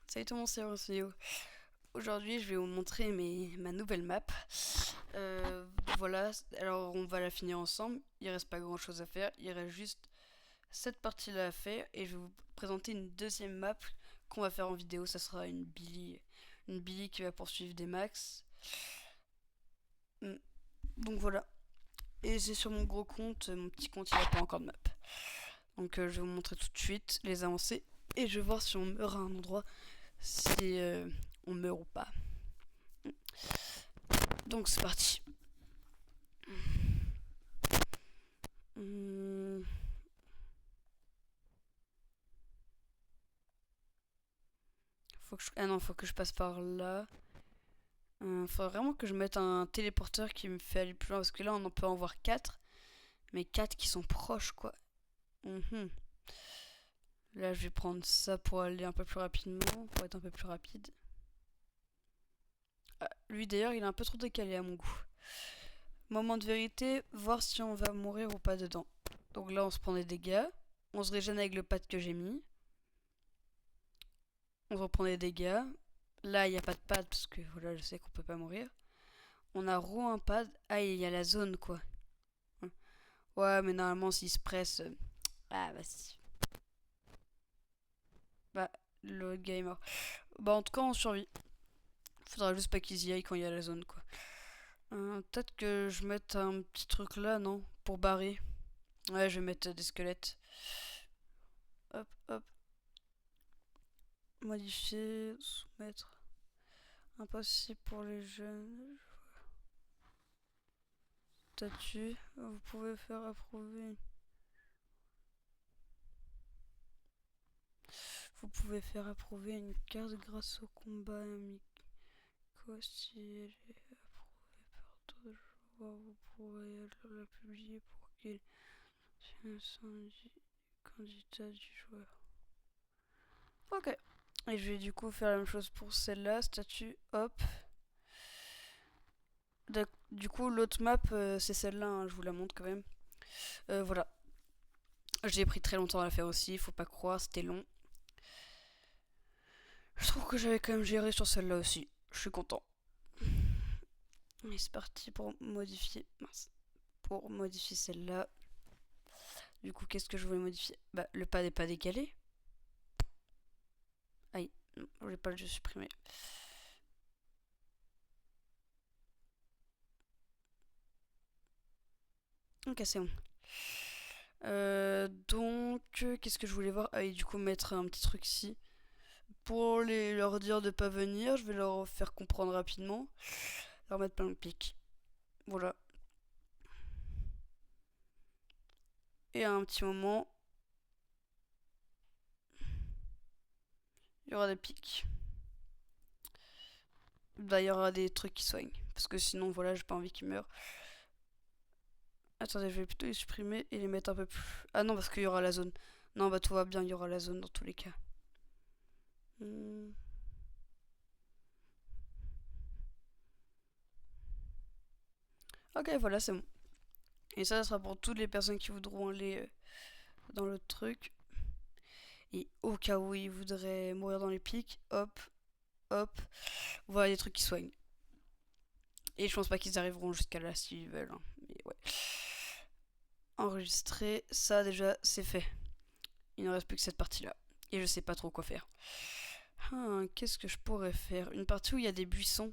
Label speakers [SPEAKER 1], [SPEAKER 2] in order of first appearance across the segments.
[SPEAKER 1] Salut tout le monde, c'est Rossio. Aujourd'hui, je vais vous montrer ma nouvelle map. Voilà, alors on va la finir ensemble. Il reste pas grand chose à faire. Il reste juste cette partie-là à faire. Et je vais vous présenter une deuxième map qu'on va faire en vidéo. Ça sera une Billy. Une Billy qui va poursuivre des max. Mm. Donc voilà. Et c'est sur mon gros compte. Mon petit compte, il n'a pas encore de map. Donc je vais vous montrer tout de suite les avancées. Et je vais voir si on meurt à un endroit. Si on meurt ou pas. Donc c'est parti. Hmm. Ah non, faut que je passe par là. Faut vraiment que je mette un téléporteur qui me fait aller plus loin. Parce que là, on en peut en voir 4. Mais 4 qui sont proches, quoi. Mhm. Là, je vais prendre ça pour aller un peu plus rapidement. Pour être un peu plus rapide. Ah, lui, d'ailleurs, il est un peu trop décalé à mon goût. Moment de vérité, voir si on va mourir ou pas dedans. Donc là, on se prend des dégâts. On se régène avec le pad que j'ai mis. On reprend des dégâts. Là, il n'y a pas de pad parce que voilà, je sais qu'on peut pas mourir. On a roue un pad. Ah, il y a la zone quoi. Ouais, mais normalement, s'il se presse. Ah, bah si. Bah, le gars est mort. Bah, en tout cas, on survit. Faudra juste pas qu'ils y aillent quand il y a la zone quoi. Peut-être que je mette un petit truc là, non? Pour barrer. Ouais, je vais mettre des squelettes. Hop, hop. Modifier, soumettre. Impossible pour les jeunes. Statut. Vous pouvez faire approuver. Vous pouvez faire approuver une carte grâce au combat amical. Si elle est approuvée par d'autres joueurs, vous pourrez la publier pour qu'il soit candidat du joueur. Ok. Et je vais du coup faire la même chose pour celle-là. Statut, hop. Du coup, l'autre map, c'est celle-là, hein, je vous la montre quand même. Voilà. J'ai pris très longtemps à la faire aussi, faut pas croire, c'était long. Je trouve que j'avais quand même géré sur celle-là aussi. Je suis content. Et c'est parti pour modifier. Mince. Pour modifier celle-là. Du coup, qu'est-ce que je voulais modifier? Bah, le pad n'est pas décalé. Aïe, non, je voulais pas le supprimer. Ok, c'est bon. Donc, qu'est-ce que je voulais voir? Ah, et du coup, mettre un petit truc ici. Pour leur dire de pas venir, je vais leur faire comprendre rapidement. Leur mettre plein de pics. Voilà. Et à un petit moment, il y aura des pics. Bah, il y aura des trucs qui soignent. Parce que sinon, voilà, j'ai pas envie qu'ils meurent. Attendez, je vais plutôt les supprimer et les mettre un peu plus. Ah non, parce qu'il y aura la zone. Non, bah tout va bien, il y aura la zone dans tous les cas. Hmm. Ok, voilà, c'est bon. Et ça sera pour toutes les personnes qui voudront aller dans le truc. Et au cas où ils voudraient mourir dans les pics, hop, hop, voilà des trucs qui soignent. Et je pense pas qu'ils arriveront jusqu'à là s'ils veulent. Hein. Mais ouais. Enregistrer, ça déjà c'est fait. Il ne reste plus que cette partie-là. Et je sais pas trop quoi faire. Qu'est-ce que je pourrais faire? Une partie où il y a des buissons.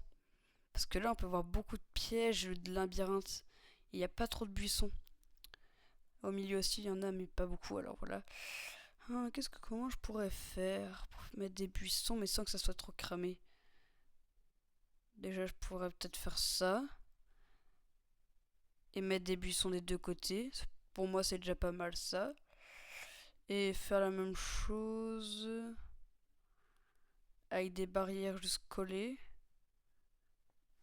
[SPEAKER 1] Parce que là on peut voir beaucoup de pièges, de labyrinthes. Il n'y a pas trop de buissons. Au milieu aussi il y en a mais pas beaucoup alors voilà. Comment je pourrais faire pour mettre des buissons mais sans que ça soit trop cramé? Déjà je pourrais peut-être faire ça. Et mettre des buissons des deux côtés. Pour moi c'est déjà pas mal ça. Et faire la même chose avec des barrières juste collées.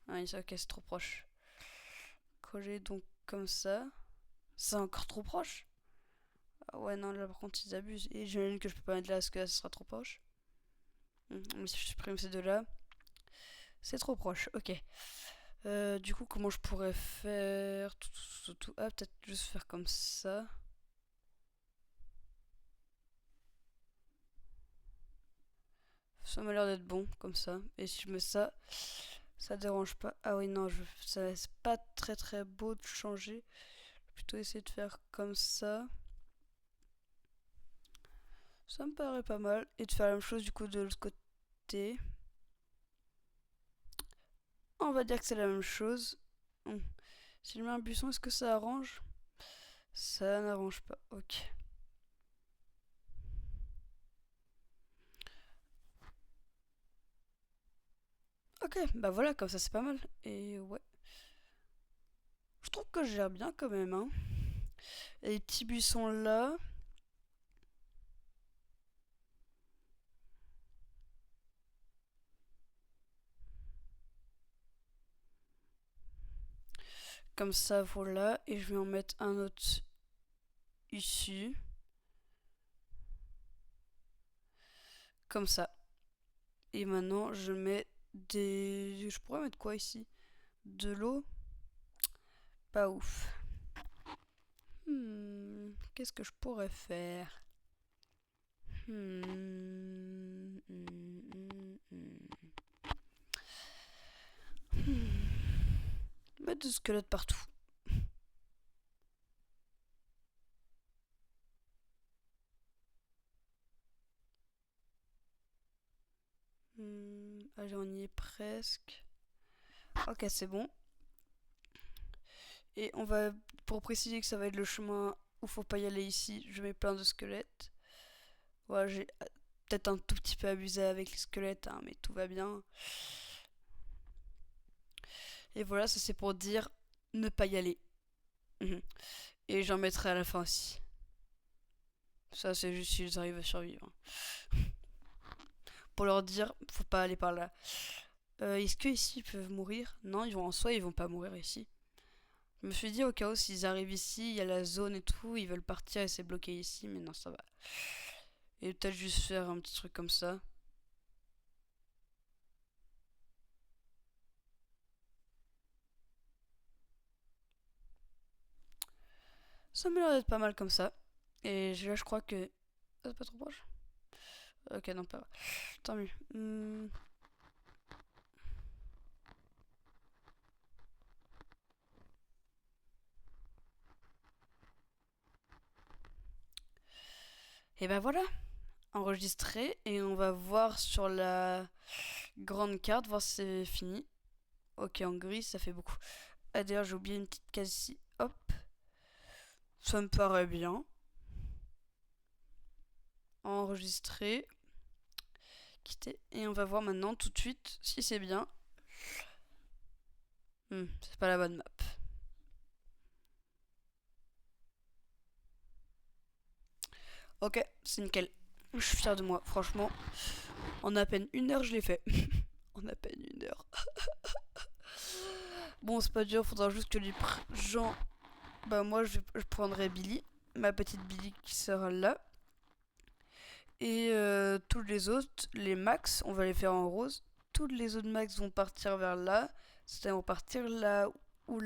[SPEAKER 1] Ah oui, ok, c'est trop proche. Coller donc comme ça. C'est encore trop proche. Ah ouais, non, là par contre ils abusent. Et j'imagine que je peux pas mettre là parce que là ce sera trop proche. Mais si je supprime ces deux-là, c'est trop proche. Ok. Du coup, comment je pourrais faire Ah, peut-être juste faire comme ça. Ça m'a l'air d'être bon comme ça. Et si je mets ça, ça dérange pas. Ah oui, non, ça c'est pas très très beau de changer. Je vais plutôt essayer de faire comme ça. Ça me paraît pas mal. Et de faire la même chose du coup de l'autre côté. On va dire que c'est la même chose. Si je mets un buisson, est-ce que ça arrange? Ça n'arrange pas. Ok. Ok, bah voilà, comme ça c'est pas mal. Et ouais. Je trouve que je gère bien quand même, hein. Et les petits buissons là. Comme ça, voilà. Et je vais en mettre un autre ici. Comme ça. Et maintenant, je mets des... Je pourrais mettre quoi ici? De l'eau? Pas ouf. Qu'est-ce que je pourrais faire? Mettre des squelettes partout. Allez, on y est presque. Ok, c'est bon. Et on va, pour préciser que ça va être le chemin où faut pas y aller ici, je mets plein de squelettes. Voilà, j'ai peut-être un tout petit peu abusé avec les squelettes, hein, mais tout va bien. Et voilà, ça c'est pour dire ne pas y aller. Et j'en mettrai à la fin aussi. Ça c'est juste s'ils arrivent à survivre. Pour leur dire, faut pas aller par là. Est-ce que ici ils peuvent mourir? Non, ils vont en soi, ils vont pas mourir ici. Je me suis dit au cas où s'ils arrivent ici, il y a la zone et tout, ils veulent partir et c'est bloqué ici, mais non ça va. Et peut-être juste faire un petit truc comme ça. Ça m'a l'air d'être pas mal comme ça. Et là je crois que... Ah, c'est pas trop proche? Ok, non pas. Tant mieux. Et ben voilà, enregistré et on va voir sur la grande carte, voir si c'est fini. Ok, en gris, ça fait beaucoup. Ah d'ailleurs, j'ai oublié une petite case ici. Hop, ça me paraît bien. Enregistré, quitter. Et on va voir maintenant tout de suite si c'est bien. C'est pas la bonne map. Ok, c'est nickel. Je suis fier de moi, franchement. En à peine 1 heure, je l'ai fait. En à peine 1 heure. Bon, c'est pas dur, faudra juste que les gens. Bah, moi, je prendrai Billy, ma petite Billy qui sera là. Et tous les autres, les max, on va les faire en rose. Tous les autres max vont partir vers là. Certains vont partir là, ou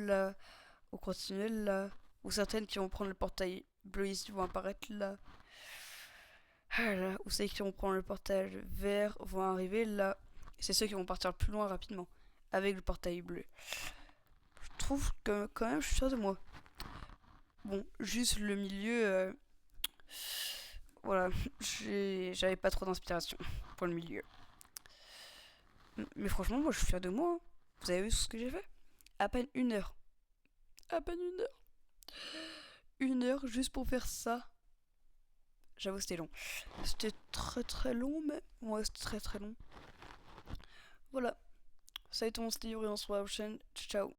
[SPEAKER 1] continuer là. Ou certaines qui vont prendre le portail bleu ici vont apparaître là. Voilà. Ou celles qui vont prendre le portail vert vont arriver là. C'est ceux qui vont partir plus loin rapidement avec le portail bleu. Je trouve que quand même je suis sûr de moi. Bon, juste le milieu, voilà, j'avais pas trop d'inspiration pour le milieu. Mais franchement, moi je suis fier de moi, hein. Vous avez vu ce que j'ai fait? À peine 1 heure. À peine 1 heure. 1 heure juste pour faire ça. J'avoue, c'était long. C'était très très long, mais ouais, c'était très très long. Voilà. Ça a été mon style et on se voit à la prochaine. Ciao.